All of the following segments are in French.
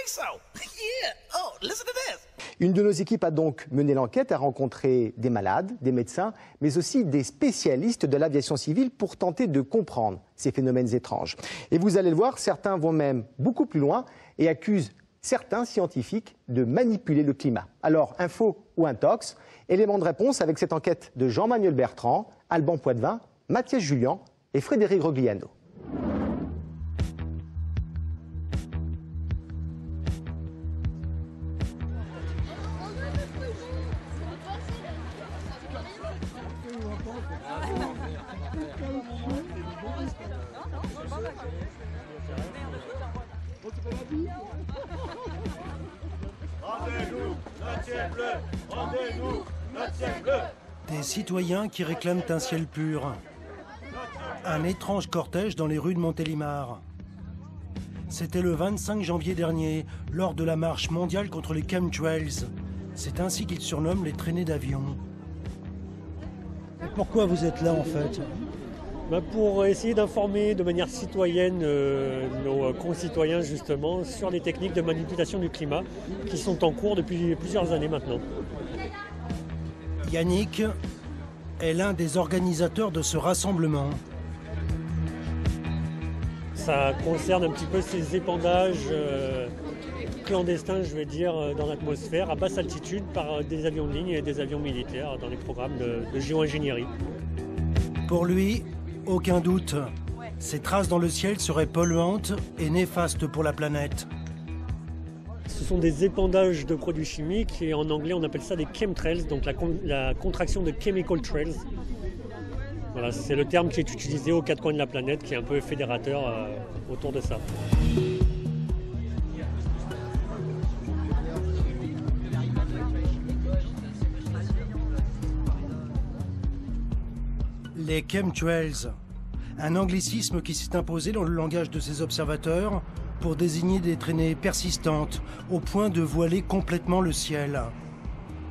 think so. Yeah. Oh, listen to this. Une de nos équipes a donc mené l'enquête, a rencontré des malades, des médecins, mais aussi des spécialistes de l'aviation civile pour tenter de comprendre ces phénomènes étranges. Et vous allez le voir, certains vont même beaucoup plus loin et accusent certains scientifiques de manipuler le climat. Alors, info ou intox? Élément de réponse avec cette enquête de Jean-Manuel Bertrand, Alban Poitvin, Mathias Julien et Frédéric Rogliano. Des citoyens qui réclament un ciel pur. Un étrange cortège dans les rues de Montélimar. C'était le 25 janvier dernier, lors de la marche mondiale contre les chemtrails. C'est ainsi qu'ils surnomment les traînées d'avions. Pourquoi vous êtes là en fait? Pour essayer d'informer de manière citoyenne nos concitoyens justement sur les techniques de manipulation du climat qui sont en cours depuis plusieurs années maintenant. Yannick est l'un des organisateurs de ce rassemblement. Ça concerne un petit peu ces épandages clandestins, je vais dire, dans l'atmosphère à basse altitude par des avions de ligne et des avions militaires dans les programmes de géo-ingénierie. Pour lui, aucun doute, ces traces dans le ciel seraient polluantes et néfastes pour la planète. Ce sont des épandages de produits chimiques et en anglais on appelle ça des chemtrails, donc la contraction de chemical trails. Voilà, c'est le terme qui est utilisé aux quatre coins de la planète, qui est un peu fédérateur autour de ça. Les chemtrails, un anglicisme qui s'est imposé dans le langage de ces observateurs pour désigner des traînées persistantes au point de voiler complètement le ciel.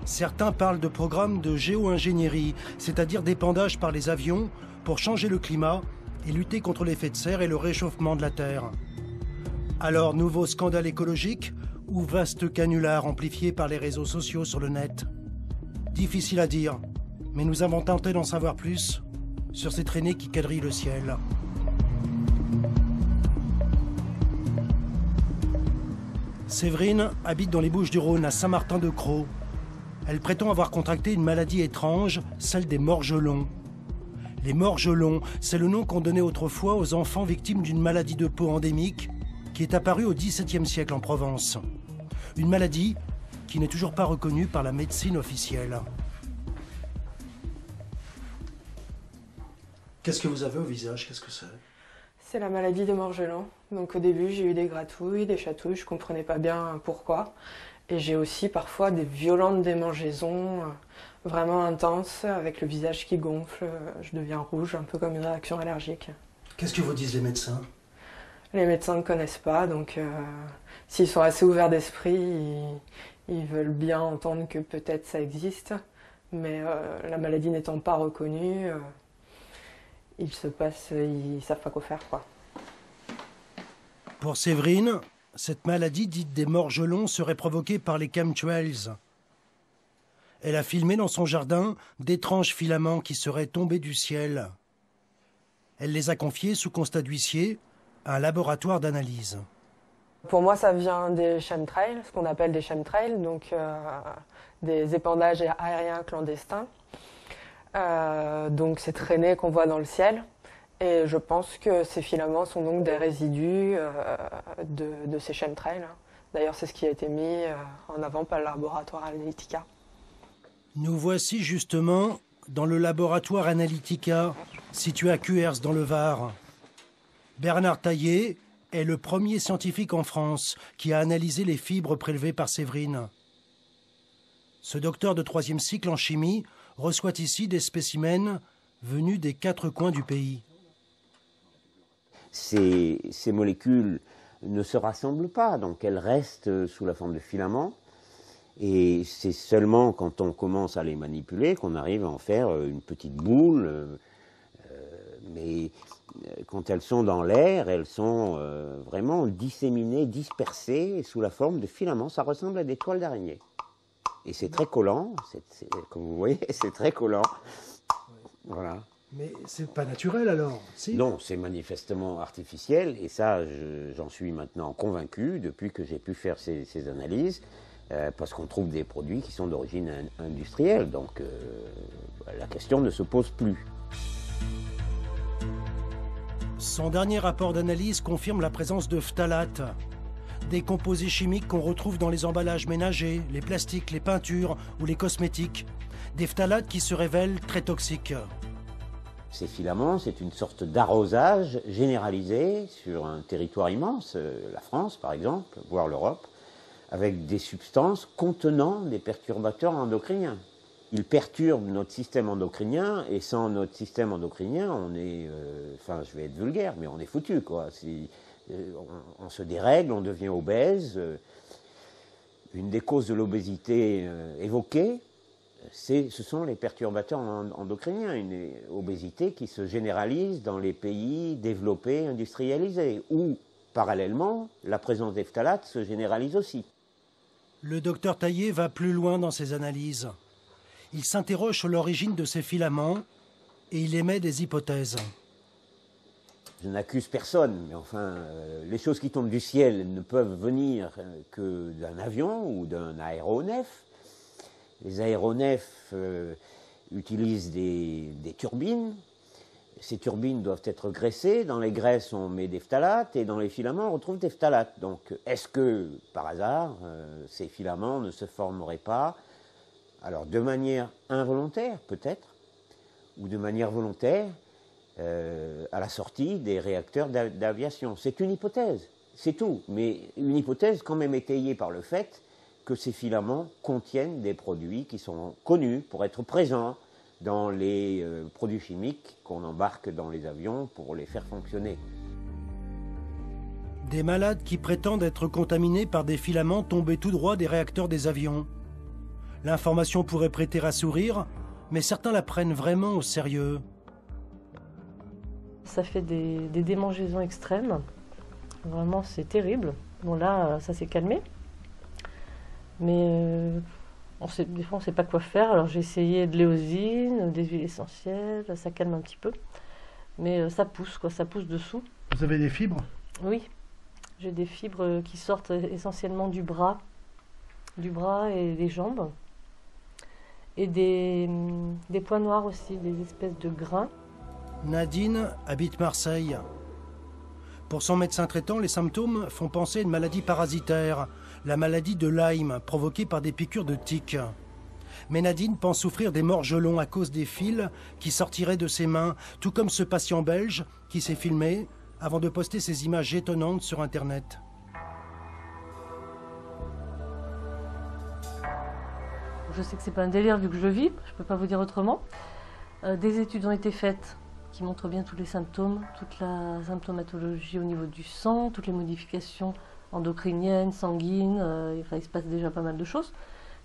Certains parlent de programmes de géo-ingénierie, c'est-à-dire d'épandage par les avions pour changer le climat et lutter contre l'effet de serre et le réchauffement de la Terre. Alors, nouveau scandale écologique ou vaste canular amplifié par les réseaux sociaux sur le net? Difficile à dire, mais nous avons tenté d'en savoir plus sur ces traînées qui quadrillent le ciel. Séverine habite dans les Bouches-du-Rhône, à Saint-Martin-de-Crau. Elle prétend avoir contracté une maladie étrange, celle des morgelons. Les morgelons, c'est le nom qu'on donnait autrefois aux enfants victimes d'une maladie de peau endémique qui est apparue au XVIIe siècle en Provence. Une maladie qui n'est toujours pas reconnue par la médecine officielle. Qu'est-ce que vous avez au visage? Qu'est-ce que c'est? C'est la maladie des morgelons. Donc au début, j'ai eu des gratouilles, des chatouilles, je ne comprenais pas bien pourquoi. Et j'ai aussi parfois des violentes démangeaisons vraiment intenses, avec le visage qui gonfle, je deviens rouge, un peu comme une réaction allergique. Qu'est-ce que vous disent les médecins? Les médecins ne connaissent pas, donc s'ils sont assez ouverts d'esprit, ils veulent bien entendre que peut-être ça existe, mais la maladie n'étant pas reconnue, ils ne savent pas quoi faire, quoi. Pour Séverine, cette maladie dite des morgelons serait provoquée par les chemtrails. Elle a filmé dans son jardin d'étranges filaments qui seraient tombés du ciel. Elle les a confiés sous constat d'huissier à un laboratoire d'analyse. Pour moi, ça vient des chemtrails, ce qu'on appelle des chemtrails, donc des épandages aériens clandestins. Donc ces traînées qu'on voit dans le ciel. Et je pense que ces filaments sont donc des résidus de ces chemtrails. D'ailleurs, c'est ce qui a été mis en avant par le laboratoire Analytica. Nous voici justement dans le laboratoire Analytica, situé à Cuers dans le Var. Bernard Taillé est le premier scientifique en France qui a analysé les fibres prélevées par Séverine. Ce docteur de 3e cycle en chimie reçoit ici des spécimens venus des 4 coins du pays. Ces molécules ne se rassemblent pas, donc elles restent sous la forme de filaments. Et c'est seulement quand on commence à les manipuler qu'on arrive à en faire une petite boule Mais quand elles sont dans l'air, elles sont vraiment disséminées, dispersées sous la forme de filaments. Ça ressemble à des toiles d'araignée. Et c'est très collant, comme vous voyez, c'est très collant. Voilà. Mais c'est pas naturel alors, si? Non, c'est manifestement artificiel, et ça, j'en suis maintenant convaincu depuis que j'ai pu faire ces analyses, parce qu'on trouve des produits qui sont d'origine industrielle, donc la question ne se pose plus. Son dernier rapport d'analyse confirme la présence de phtalates, des composés chimiques qu'on retrouve dans les emballages ménagers, les plastiques, les peintures ou les cosmétiques, des phtalates qui se révèlent très toxiques. Ces filaments, c'est une sorte d'arrosage généralisé sur un territoire immense, la France par exemple, voire l'Europe, avec des substances contenant des perturbateurs endocriniens. Ils perturbent notre système endocrinien, et sans notre système endocrinien, on est, enfin je vais être vulgaire, mais on est foutu, quoi. On se dérègle, on devient obèse. Une des causes de l'obésité évoquée, ce sont les perturbateurs endocriniens, une obésité qui se généralise dans les pays développés, industrialisés, où, parallèlement, la présence des phtalates se généralise aussi. Le docteur Taillé va plus loin dans ses analyses. Il s'interroge sur l'origine de ces filaments et il émet des hypothèses. Je n'accuse personne, mais enfin, les choses qui tombent du ciel ne peuvent venir que d'un avion ou d'un aéronef. Les aéronefs utilisent des turbines. Ces turbines doivent être graissées. Dans les graisses, on met des phtalates et dans les filaments, on retrouve des phtalates. Donc, est-ce que, par hasard, ces filaments ne se formeraient pas, alors de manière involontaire peut-être, ou de manière volontaire, à la sortie des réacteurs d'aviation? C'est une hypothèse, c'est tout. Mais une hypothèse quand même étayée par le fait que ces filaments contiennent des produits qui sont connus pour être présents dans les produits chimiques qu'on embarque dans les avions pour les faire fonctionner. Des malades qui prétendent être contaminés par des filaments tombés tout droit des réacteurs des avions. L'information pourrait prêter à sourire, mais certains la prennent vraiment au sérieux. Ça fait des démangeaisons extrêmes. Vraiment, c'est terrible. Bon là, ça s'est calmé. Mais des fois, on ne sait pas quoi faire. Alors j'ai essayé de l'éosine, des huiles essentielles, ça calme un petit peu. Mais ça pousse, quoi, ça pousse dessous. Vous avez des fibres? Oui, j'ai des fibres qui sortent essentiellement du bras et des jambes. Et des points noirs aussi, des espèces de grains. Nadine habite Marseille. Pour son médecin traitant, les symptômes font penser à une maladie parasitaire, la maladie de Lyme, provoquée par des piqûres de tiques. Mais Nadine pense souffrir des morgelons à cause des fils qui sortiraient de ses mains, tout comme ce patient belge qui s'est filmé avant de poster ces images étonnantes sur Internet. Je sais que c'est pas un délire vu que je le vis, je peux pas vous dire autrement. Des études ont été faites qui montrent bien tous les symptômes, toute la symptomatologie au niveau du sang, toutes les modifications endocriniennes, sanguines, il se passe déjà pas mal de choses.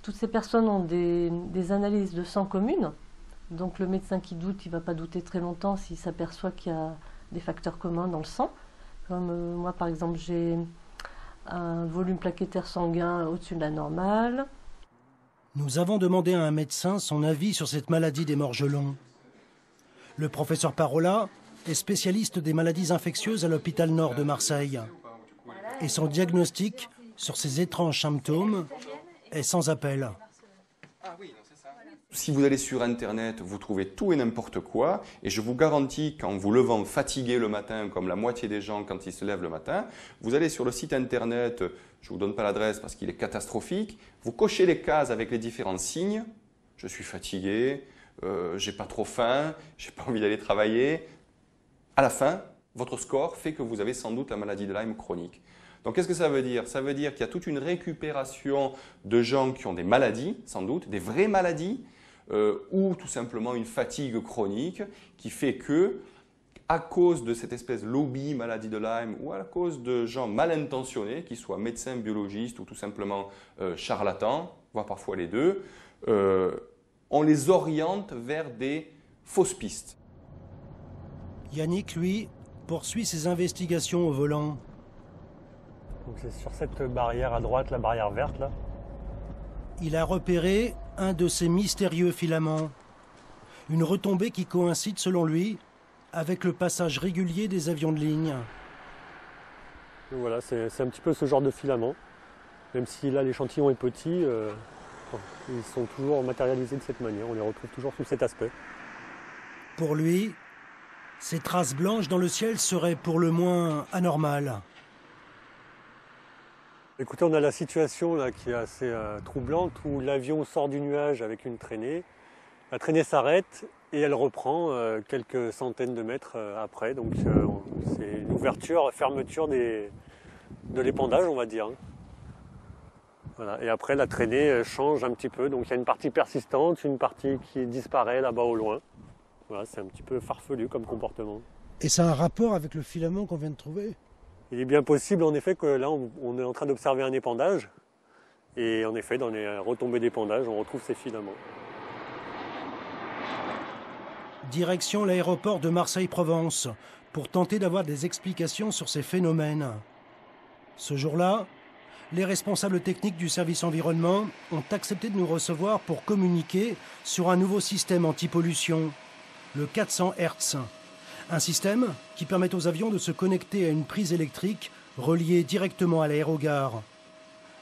Toutes ces personnes ont des analyses de sang communes, donc le médecin qui doute, il ne va pas douter très longtemps s'il s'aperçoit qu'il y a des facteurs communs dans le sang. Comme moi par exemple, j'ai un volume plaquettaire sanguin au-dessus de la normale. Nous avons demandé à un médecin son avis sur cette maladie des morgelons. Le professeur Parola est spécialiste des maladies infectieuses à l'hôpital Nord de Marseille. Et son diagnostic sur ces étranges symptômes est sans appel. Si vous allez sur Internet, vous trouvez tout et n'importe quoi. Et je vous garantis qu'en vous levant fatigué le matin, comme la moitié des gens quand ils se lèvent le matin, vous allez sur le site Internet, je ne vous donne pas l'adresse parce qu'il est catastrophique, vous cochez les cases avec les différents signes. Je suis fatigué, j'ai pas trop faim, j'ai pas envie d'aller travailler. À la fin, votre score fait que vous avez sans doute la maladie de Lyme chronique. Donc qu'est-ce que ça veut dire? Ça veut dire qu'il y a toute une récupération de gens qui ont des maladies, sans doute, des vraies maladies, ou tout simplement une fatigue chronique qui fait que, à cause de cette espèce de lobby maladie de Lyme ou à cause de gens mal intentionnés, qu'ils soient médecins, biologistes ou tout simplement charlatans, voire parfois les deux, on les oriente vers des fausses pistes. Yannick, lui, poursuit ses investigations au volant. Donc c'est sur cette barrière à droite, la barrière verte là. Il a repéré un de ces mystérieux filaments. Une retombée qui coïncide, selon lui, avec le passage régulier des avions de ligne. Donc voilà, c'est un petit peu ce genre de filament. Même si là l'échantillon est petit, ils sont toujours matérialisés de cette manière. On les retrouve toujours sous cet aspect. Pour lui, ces traces blanches dans le ciel seraient pour le moins anormales. Écoutez, on a la situation là qui est assez troublante où l'avion sort du nuage avec une traînée. La traînée s'arrête et elle reprend quelques centaines de mètres après. Donc c'est une ouverture, fermeture de l'épandage, on va dire. Voilà. Et après, la traînée change un petit peu. Donc il y a une partie persistante, une partie qui disparaît là-bas au loin. Voilà, c'est un petit peu farfelu comme comportement. Et ça a un rapport avec le filament qu'on vient de trouver? Il est bien possible en effet que là on est en train d'observer un épandage et en effet dans les retombées d'épandage on retrouve ces filaments. Direction l'aéroport de Marseille-Provence pour tenter d'avoir des explications sur ces phénomènes. Ce jour-là, les responsables techniques du service environnement ont accepté de nous recevoir pour communiquer sur un nouveau système anti-pollution, le 400 Hz. Un système qui permet aux avions de se connecter à une prise électrique reliée directement à l'aérogare.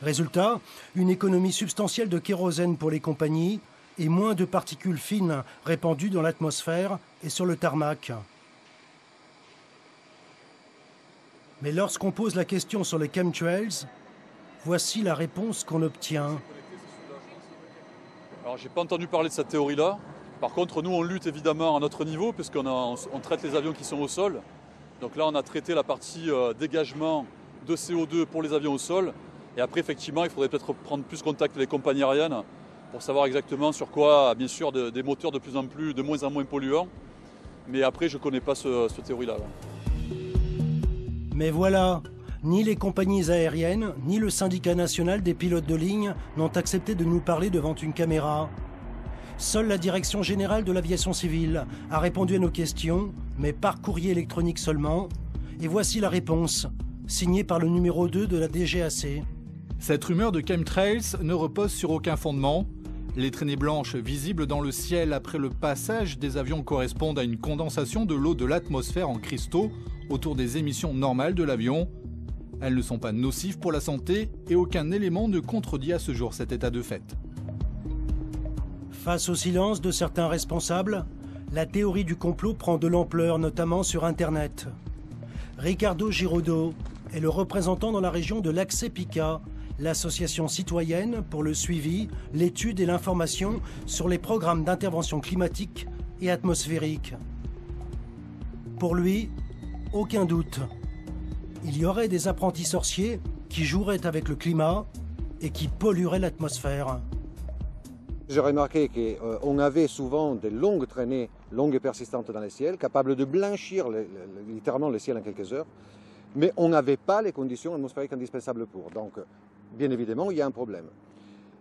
Résultat, une économie substantielle de kérosène pour les compagnies et moins de particules fines répandues dans l'atmosphère et sur le tarmac. Mais lorsqu'on pose la question sur les chemtrails, voici la réponse qu'on obtient. Alors j'ai pas entendu parler de cette théorie-là. Par contre, nous, on lutte évidemment à notre niveau, puisqu'on traite les avions qui sont au sol. Donc là, on a traité la partie dégagement de CO2 pour les avions au sol. Et après, effectivement, il faudrait peut-être prendre plus contact avec les compagnies aériennes pour savoir exactement sur quoi, bien sûr, des moteurs de moins en moins polluants. Mais après, je ne connais pas cette théorie-là. Mais voilà, ni les compagnies aériennes, ni le syndicat national des pilotes de ligne n'ont accepté de nous parler devant une caméra. Seule la Direction générale de l'aviation civile a répondu à nos questions, mais par courrier électronique seulement. Et voici la réponse, signée par le numéro 2 de la DGAC. Cette rumeur de chemtrails ne repose sur aucun fondement. Les traînées blanches visibles dans le ciel après le passage des avions correspondent à une condensation de l'eau de l'atmosphère en cristaux autour des émissions normales de l'avion. Elles ne sont pas nocives pour la santé et aucun élément ne contredit à ce jour cet état de fait. Face au silence de certains responsables, la théorie du complot prend de l'ampleur, notamment sur Internet. Ricardo Girodo est le représentant dans la région de l'ACCEPICA, l'association citoyenne pour le suivi, l'étude et l'information sur les programmes d'intervention climatique et atmosphérique. Pour lui, aucun doute. Il y aurait des apprentis sorciers qui joueraient avec le climat et qui pollueraient l'atmosphère. J'ai remarqué qu'on avait souvent des longues traînées, longues et persistantes dans les ciels, capables de blanchir littéralement le ciel en quelques heures, mais on n'avait pas les conditions atmosphériques indispensables pour. Donc, bien évidemment, il y a un problème.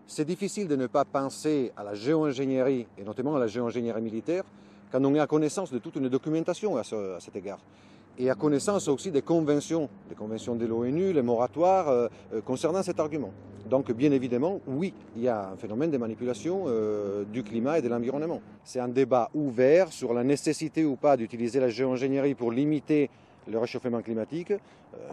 C'est difficile de ne pas penser à la géo-ingénierie, et notamment à la géo-ingénierie militaire, quand on est à connaissance de toute une documentation à cet égard. Et à connaissance aussi des conventions de l'ONU, les moratoires concernant cet argument. Donc bien évidemment, oui, il y a un phénomène de manipulation du climat et de l'environnement. C'est un débat ouvert sur la nécessité ou pas d'utiliser la géo-ingénierie pour limiter le réchauffement climatique,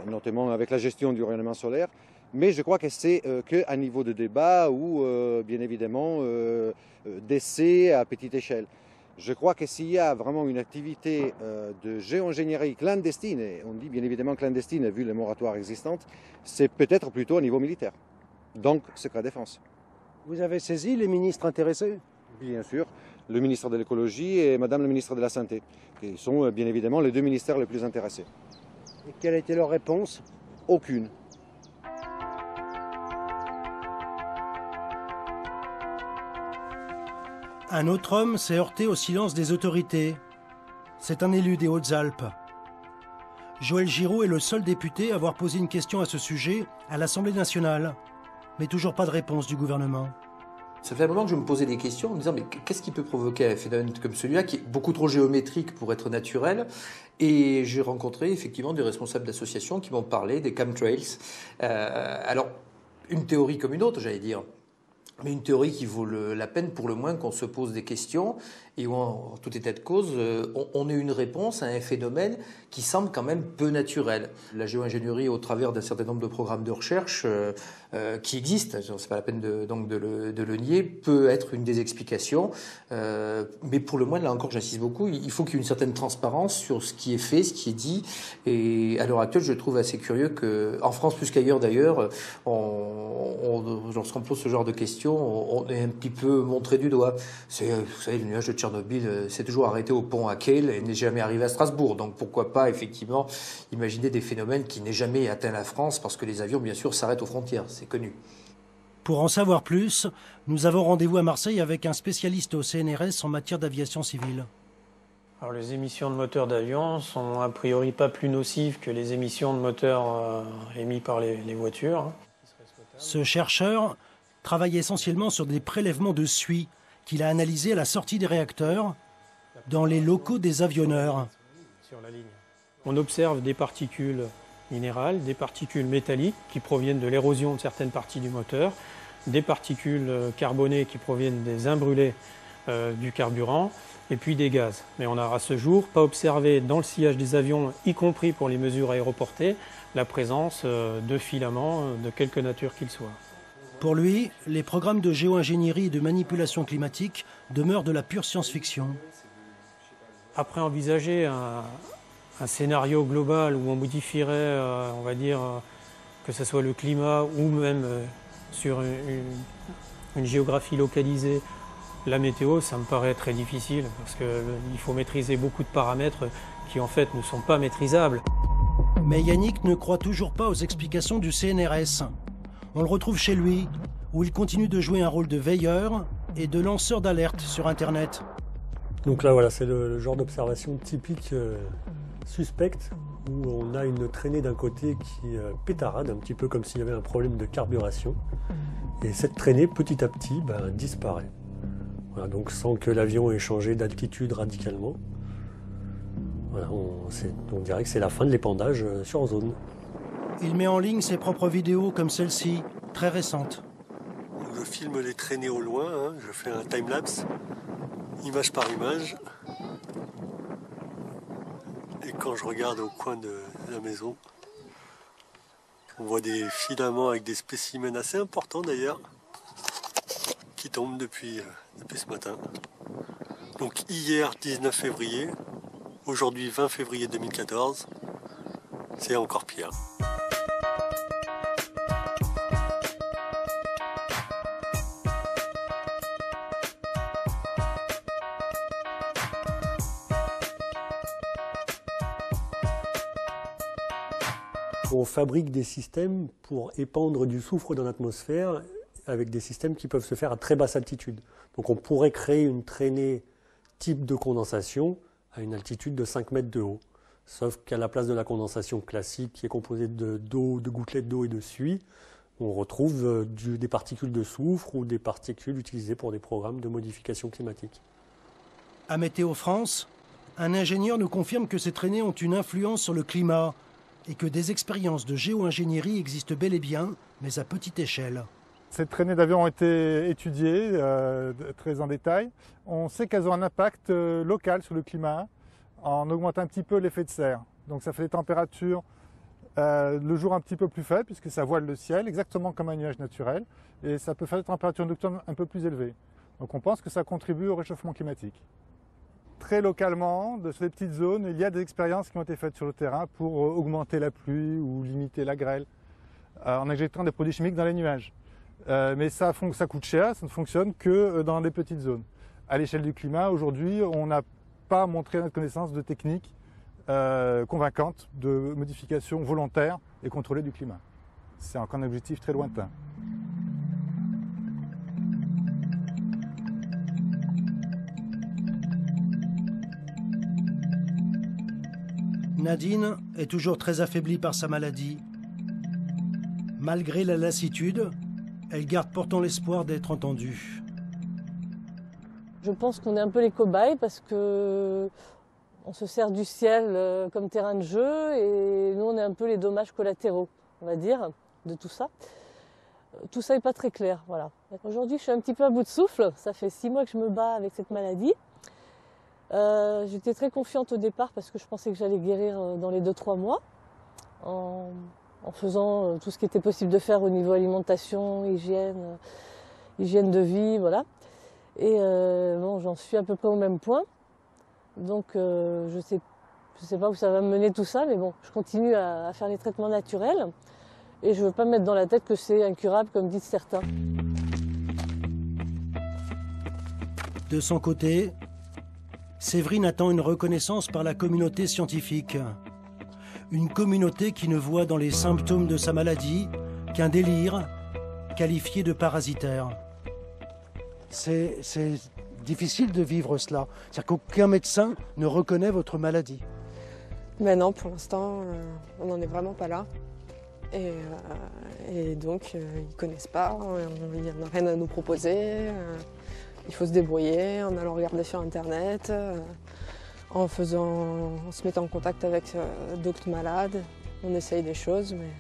notamment avec la gestion du rayonnement solaire. Mais je crois que c'est qu'un niveau de débat ou bien évidemment d'essai à petite échelle. Je crois que s'il y a vraiment une activité de géo-ingénierie clandestine, et on dit bien évidemment clandestine vu les moratoires existantes, c'est peut-être plutôt au niveau militaire, donc secret défense. Vous avez saisi les ministres intéressés? Bien sûr, le ministre de l'écologie et madame le ministre de la santé, qui sont bien évidemment les deux ministères les plus intéressés. Et quelle a été leur réponse? Aucune. Un autre homme s'est heurté au silence des autorités. C'est un élu des Hautes-Alpes. Joël Giraud est le seul député à avoir posé une question à ce sujet à l'Assemblée nationale, mais toujours pas de réponse du gouvernement. Ça fait un moment que je me posais des questions en me disant mais qu'est-ce qui peut provoquer un phénomène comme celui-là qui est beaucoup trop géométrique pour être naturel. Et j'ai rencontré effectivement des responsables d'associations qui m'ont parlé des chemtrails. Alors, une théorie comme une autre, j'allais dire. Mais une théorie qui vaut la peine pour le moins qu'on se pose des questions et où, en tout état de cause, on ait une réponse à un phénomène qui semble quand même peu naturel. La géo-ingénierie, au travers d'un certain nombre de programmes de recherche qui existent, c'est pas la peine de le nier, peut être une des explications. Mais pour le moins, là encore, j'insiste beaucoup, il faut qu'il y ait une certaine transparence sur ce qui est fait, ce qui est dit. Et à l'heure actuelle, je trouve assez curieux qu'en France, plus qu'ailleurs d'ailleurs, lorsqu'on pose ce genre de questions, on est un petit peu montré du doigt. Vous savez, le nuage de Tchernobyl s'est toujours arrêté au pont à Kehl et n'est jamais arrivé à Strasbourg. Donc pourquoi pas, effectivement, imaginer des phénomènes qui n'aient jamais atteint la France, parce que les avions, bien sûr, s'arrêtent aux frontières, c'est connu. Pour en savoir plus, nous avons rendez-vous à Marseille avec un spécialiste au CNRS en matière d'aviation civile. Alors les émissions de moteurs d'avion sont a priori pas plus nocives que les émissions de moteurs émis par les voitures. Ce chercheur travaille essentiellement sur des prélèvements de suie qu'il a analysés à la sortie des réacteurs dans les locaux des avionneurs. On observe des particules minérales, des particules métalliques qui proviennent de l'érosion de certaines parties du moteur, des particules carbonées qui proviennent des imbrûlés du carburant, et puis des gaz. Mais on n'a à ce jour pas observé dans le sillage des avions, y compris pour les mesures aéroportées, la présence de filaments de quelque nature qu'ils soient. Pour lui, les programmes de géo-ingénierie et de manipulation climatique demeurent de la pure science-fiction. Après envisager un scénario global où on modifierait, on va dire, que ce soit le climat ou même sur une géographie localisée, la météo, ça me paraît très difficile parce qu'il faut maîtriser beaucoup de paramètres qui en fait ne sont pas maîtrisables. Mais Yannick ne croit toujours pas aux explications du CNRS. On le retrouve chez lui, où il continue de jouer un rôle de veilleur et de lanceur d'alerte sur Internet. Donc là, voilà, c'est le genre d'observation typique suspecte, où on a une traînée d'un côté qui pétarade, un petit peu comme s'il y avait un problème de carburation. Et cette traînée, petit à petit, disparaît. Voilà, donc sans que l'avion ait changé d'altitude radicalement. Voilà, on dirait que c'est la fin de l'épandage sur zone. Il met en ligne ses propres vidéos comme celle-ci, très récente. Je filme les traînées au loin, je fais un time-lapse, image par image. Et quand je regarde au coin de la maison, on voit des filaments avec des spécimens assez importants d'ailleurs, qui tombent depuis ce matin. Donc hier 19 février, aujourd'hui 20 février 2014, c'est encore pire. On fabrique des systèmes pour épandre du soufre dans l'atmosphère avec des systèmes qui peuvent se faire à très basse altitude. Donc on pourrait créer une traînée type de condensation à une altitude de 5 mètres de haut. Sauf qu'à la place de la condensation classique qui est composée d'eau, de gouttelettes d'eau et de suie, on retrouve des particules de soufre ou des particules utilisées pour des programmes de modification climatique. À Météo France, un ingénieur nous confirme que ces traînées ont une influence sur le climat et que des expériences de géo-ingénierie existent bel et bien, mais à petite échelle. Ces traînées d'avions ont été étudiées très en détail. On sait qu'elles ont un impact local sur le climat en augmentant un petit peu l'effet de serre. Donc ça fait des températures le jour un petit peu plus faibles puisque ça voile le ciel, exactement comme un nuage naturel. Et ça peut faire des températures nocturnes un peu plus élevées. Donc on pense que ça contribue au réchauffement climatique. Très localement, sur des petites zones, il y a des expériences qui ont été faites sur le terrain pour augmenter la pluie ou limiter la grêle en injectant des produits chimiques dans les nuages. Mais ça coûte cher, ça ne fonctionne que dans des petites zones. À l'échelle du climat, aujourd'hui, on n'a pas montré à notre connaissance de techniques convaincantes de modification volontaire et contrôlée du climat. C'est encore un objectif très lointain. Nadine est toujours très affaiblie par sa maladie. Malgré la lassitude, elle garde pourtant l'espoir d'être entendue. Je pense qu'on est un peu les cobayes parce que on se sert du ciel comme terrain de jeu et nous on est un peu les dommages collatéraux, on va dire, de tout ça. Tout ça n'est pas très clair, voilà. Aujourd'hui je suis un petit peu à bout de souffle, ça fait 6 mois que je me bats avec cette maladie. J'étais très confiante au départ parce que je pensais que j'allais guérir dans les 2-3 mois en faisant tout ce qui était possible de faire au niveau alimentation, hygiène de vie, voilà. Et bon, j'en suis à peu près au même point. Donc je sais pas où ça va me mener tout ça, mais bon, je continue à faire les traitements naturels. Et je veux pas me mettre dans la tête que c'est incurable, comme disent certains. De son côté, Séverine attend une reconnaissance par la communauté scientifique. Une communauté qui ne voit dans les symptômes de sa maladie qu'un délire qualifié de parasitaire. C'est difficile de vivre cela. C'est-à-dire qu'aucun médecin ne reconnaît votre maladie. Mais non, pour l'instant, on n'en est vraiment pas là. Et donc, ils ne connaissent pas, il n'y en a rien à nous proposer. Il faut se débrouiller en allant regarder sur Internet, en se mettant en contact avec d'autres malades. On essaye des choses, mais...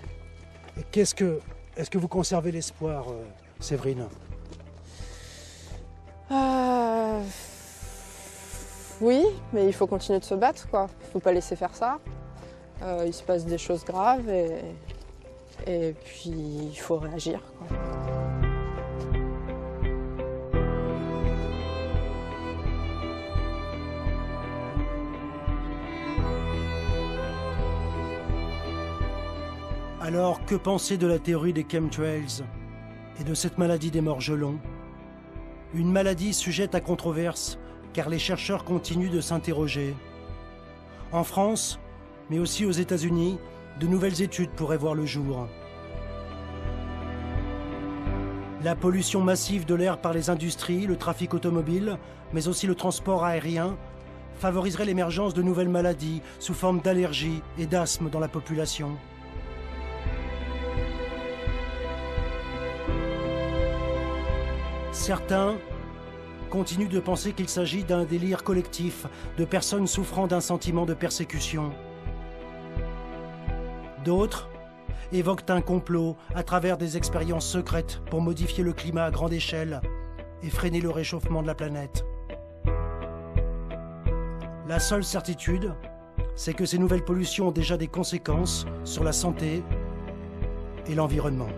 Est-ce que vous conservez l'espoir, Séverine ? Oui, mais il faut continuer de se battre, quoi. Il ne faut pas laisser faire ça. Il se passe des choses graves et puis il faut réagir, quoi. Alors, que penser de la théorie des chemtrails et de cette maladie des morgelons? Une maladie sujette à controverse, car les chercheurs continuent de s'interroger. En France, mais aussi aux États-Unis, de nouvelles études pourraient voir le jour. La pollution massive de l'air par les industries, le trafic automobile, mais aussi le transport aérien, favoriserait l'émergence de nouvelles maladies sous forme d'allergies et d'asthme dans la population. Certains continuent de penser qu'il s'agit d'un délire collectif de personnes souffrant d'un sentiment de persécution. D'autres évoquent un complot à travers des expériences secrètes pour modifier le climat à grande échelle et freiner le réchauffement de la planète. La seule certitude, c'est que ces nouvelles pollutions ont déjà des conséquences sur la santé et l'environnement.